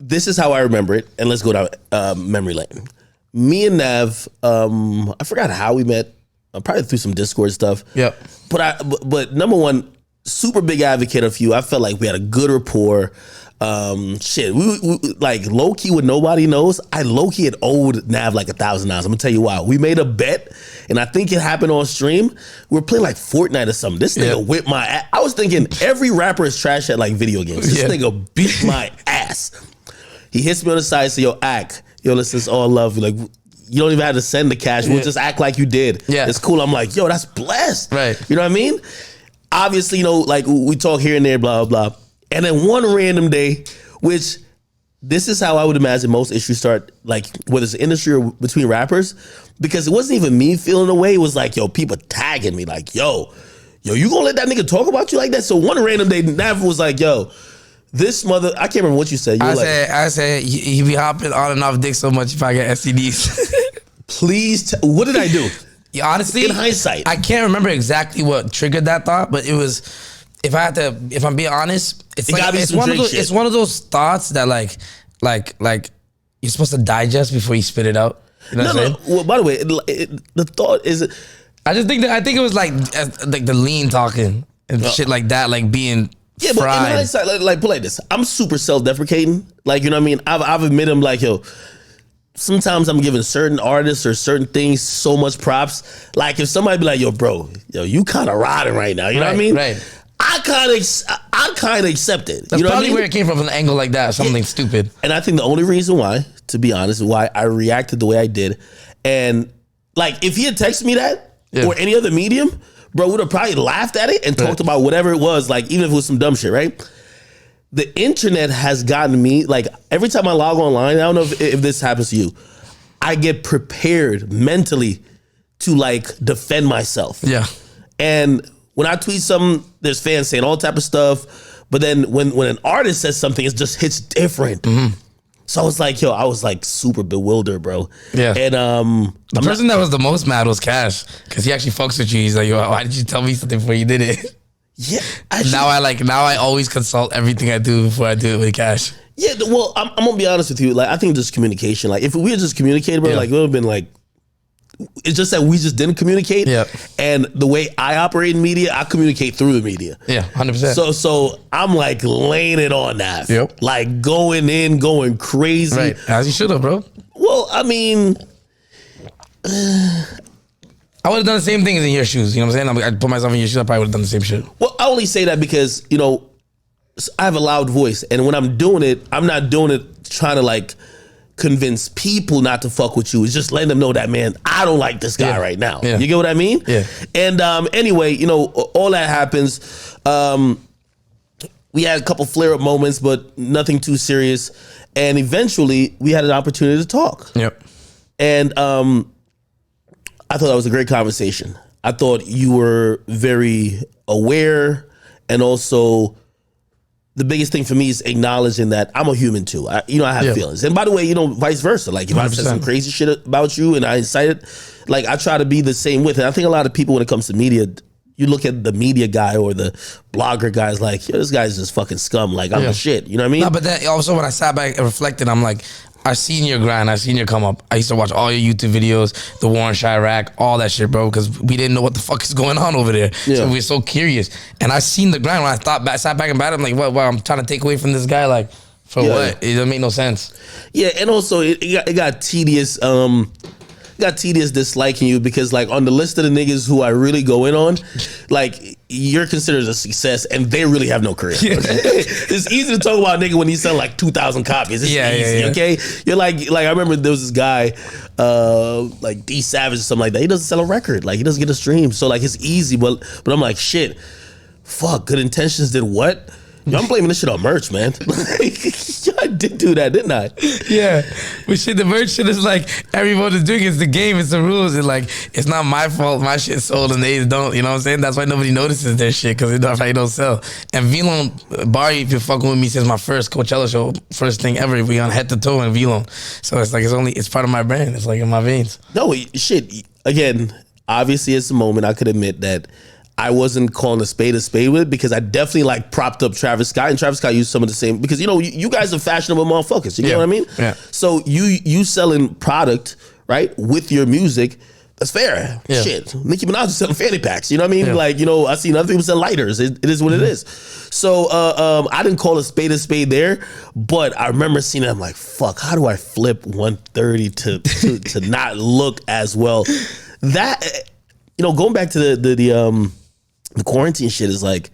this is how I remember it, and let's go down memory lane. Me and Nav, I forgot how we met. Probably through some Discord stuff. Yep. But number one, super big advocate of you. I felt like we had a good rapport. We like low key what nobody knows. I low key had owed Nav like $1,000. I'm gonna tell you why. We made a bet, and I think it happened on stream. We were playing like Fortnite or something. This nigga whipped my ass. I was thinking every rapper is trash at like video games. This nigga beat my ass. He hits me on the side, so listen, it's all love. Like, you don't even have to send the cash. We'll just act like you did. Yeah. It's cool. I'm like, yo, that's blessed. Right. You know what I mean? Obviously, like we talk here and there, blah, blah, blah. And then one random day, which this is how I would imagine most issues start, like whether it's industry or between rappers, because it wasn't even me feeling the way. It was like, yo, people tagging me like, yo, you gonna let that nigga talk about you like that? So one random day, Nav was like, yo, this mother, I can't remember what you said. I said, he be hopping on and off dick so much if I get STDs. Please, what did I do? Yeah, honestly, in hindsight, I can't remember exactly what triggered that thought, but it was, if I'm being honest, it's one of those thoughts that like you're supposed to digest before you spit it out. You know what I'm saying? Well, by the way, the thought is, I think it was like the lean talking and shit like that, like being. Yeah, but fried. in hindsight, like put like this, I'm super self-deprecating. Like, you know what I mean? I've admitted, I'm like, yo, sometimes I'm giving certain artists or certain things so much props. Like if somebody be like, yo, bro, you kind of riding right now. You know what I mean? Right. I kind of accept it. That's you know probably what I mean? where it came from an angle like that, something stupid. And I think the only reason why, to be honest, why I reacted the way I did, and like if he had texted me that or any other medium, bro, would have probably laughed at it and talked about whatever it was, like even if it was some dumb shit, right? The internet has gotten me, like every time I log online, I don't know if this happens to you, I get prepared mentally to like defend myself. Yeah. And when I tweet something, there's fans saying all type of stuff, but then when an artist says something, it just hits different. Mm-hmm. So I was like, I was like super bewildered, bro. Yeah. And the person that was the most mad was Cash, because he actually fucks with you. He's like, yo, why did you tell me something before you did it? Yeah. Now I always consult everything I do before I do it with Cash. Yeah. Well, I'm gonna be honest with you. Like, I think just communication. Like, if we had just communicated, bro, like it would have been like. It's just that we just didn't communicate. Yeah. And the way I operate in media, I communicate through the media. Yeah, 100%. So I'm like laying it on that. Yep. Like going crazy. Right. As you should have, bro. Well, I mean, I would have done the same thing as in your shoes. You know what I'm saying? I put myself in your shoes, I probably would have done the same shit. Well, I only say that because, I have a loud voice. And when I'm doing it, I'm not doing it trying to like convince people not to fuck with you. It's just letting them know that, man, I don't like this guy right now. Yeah. You get what I mean? Yeah. And anyway, all that happens. We had a couple flare-up moments, but nothing too serious. And eventually, we had an opportunity to talk. Yep. And I thought that was a great conversation. I thought you were very aware, and also the biggest thing for me is acknowledging that I'm a human too. I have feelings. And by the way, vice versa. Like if 100%. I said some crazy shit about you and I incited, like I try to be the same with it. I think a lot of people when it comes to media, you look at the media guy or the blogger guys like, this guy's just fucking scum. Like I'm the shit. You know what I mean? No, but then also when I sat back and reflected, I'm like, I seen your grind. I seen your come up. I used to watch all your YouTube videos, the war in Chirac, all that shit, bro, because we didn't know what the fuck is going on over there. Yeah. So we were so curious. And I seen the grind. When I sat back and batted, I'm like, what? I'm trying to take away from this guy, like, for what? It doesn't make no sense. Yeah, and also it got tedious. Got tedious disliking you because like on the list of the niggas who I really go in on, like you're considered a success and they really have no career. Okay? It's easy to talk about a nigga when he sell like 2,000 copies. It's easy, okay? You're like I remember there was this guy, like D Savage or something like that. He doesn't sell a record, like he doesn't get a stream. So like it's easy, but I'm like, shit, fuck, Good Intentions did what? Yo, I'm blaming this shit on merch, man. I did do that, didn't I? Yeah. But shit, the merch shit is like, everybody's doing it. It's the game, it's the rules. It's like, it's not my fault my shit sold and they don't, you know what I'm saying? That's why nobody notices their shit, because that's why you don't sell. And Vlon, Barry, if you're fucking with me since my first Coachella show, first thing ever, we on head to toe in Vlon. So it's like, it's part of my brand. It's like in my veins. No, shit. Again, obviously it's a moment I could admit that I wasn't calling a spade with, because I definitely like propped up Travis Scott, and Travis Scott used some of the same, because you guys are fashionable motherfuckers. You get what I mean? Yeah. So you selling product, right, with your music. That's fair. Yeah. Shit. Nicki Minaj is selling fanny packs. You know what I mean? Yeah. Like, I seen other people sell lighters. It is what it is. So I didn't call a spade there, but I remember seeing it. I'm like, fuck, how do I flip 130 to not look as well? That, going back to the quarantine shit is like,